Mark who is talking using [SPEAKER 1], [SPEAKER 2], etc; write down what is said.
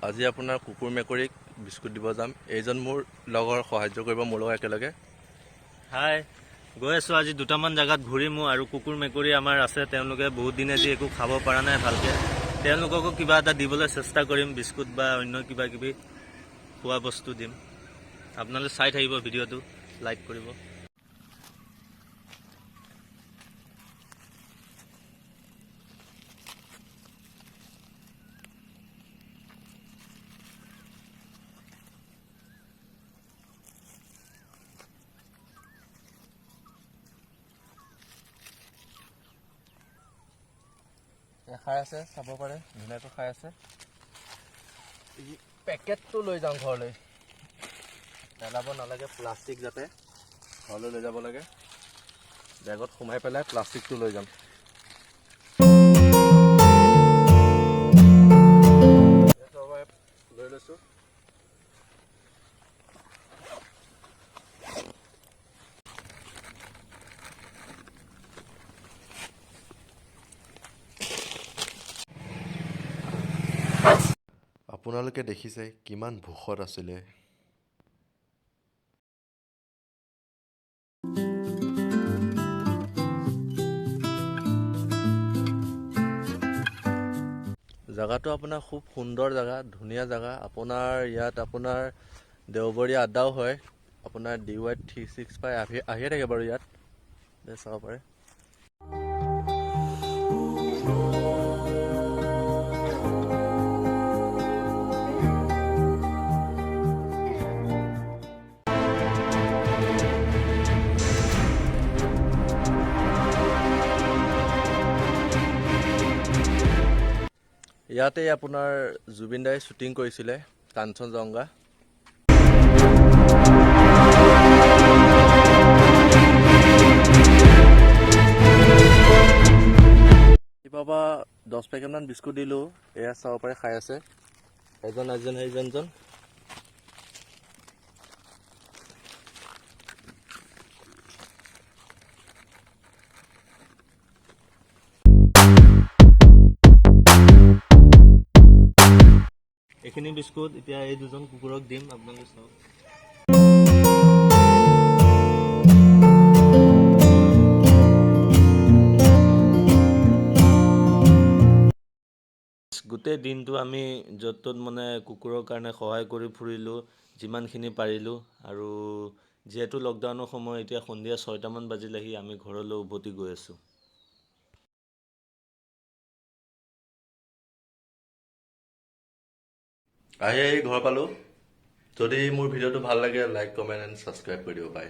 [SPEAKER 1] আজি আপোনাৰ কুকুৰ মেকুৰীক বিস্কুট দিব যাম। এইজন মোৰ লগৰ সাহায্য কৰিব মোৰ লগত একেলগে।
[SPEAKER 2] হাই, গৈ আছোঁ আজি দুটামান জেগাত ঘূৰিমো আৰু কুকুৰ মেকুৰী আমাৰ আছে, তেওঁলোকে বহুত দিনে যি একো খাব পৰা নাই ভালকৈ। তেওঁলোককো কিবা এটা দিবলৈ চেষ্টা কৰিম, বিস্কুট বা অন্য কিবা কিবি খোৱা বস্তু দিম। আপোনালোকে চাই থাকিব ভিডিঅ'টো, লাইক কৰিব।
[SPEAKER 1] খাই আছে, চাব পাৰে, ধুনীয়াকৈ খাই আছে। পেকেটটো লৈ যাওঁ ঘৰলৈ, পেলাব নালাগে, প্লাষ্টিক যাতে ঘৰলৈ লৈ যাব লাগে। বেগত সোমাই পেলাই প্লাষ্টিকটো লৈ যাম। লৈ লৈছোঁ। আপোনালোকে দেখিছে কিমান ভোকত আছিলে। জেগাটো আপোনাৰ খুব সুন্দৰ জেগা, ধুনীয়া জেগা। আপোনাৰ ইয়াত আপোনাৰ দেওবৰীয়া আড্ডাও হয়। আপোনাৰ DY 365 আহিয়ে থাকে বাৰু ইয়াত, চাব পাৰে। ইয়াতে আপোনাৰ জুবিন দাই শ্বুটিং কৰিছিলে কাঞ্চনজংঘা। কিবা 10 পেকেটমান বিস্কুট দিলোঁ, এয়া চাব পাৰে খাই আছে এজন।
[SPEAKER 2] এইখিনি বিস্কুট এতিয়া এই দুজন কুকুৰক দিম, আপোনালোকে চাওক। গোটেই দিনটো আমি য'ত ত'ত মানে কুকুৰৰ কাৰণে সহায় কৰি ফুৰিলোঁ যিমানখিনি পাৰিলোঁ। আৰু যিহেতু লকডাউনৰ সময়, এতিয়া সন্ধিয়া 6টামান বাজিলেহি, আমি ঘৰলৈ উভতি গৈ আছোঁ।
[SPEAKER 1] আহি ঘৰ পালোঁ। যদি মোৰ ভিডিঅ'টো ভাল লাগে, লাইক, কমেণ্ট এণ্ড ছাবস্ক্ৰাইব কৰি দিব পাৰে।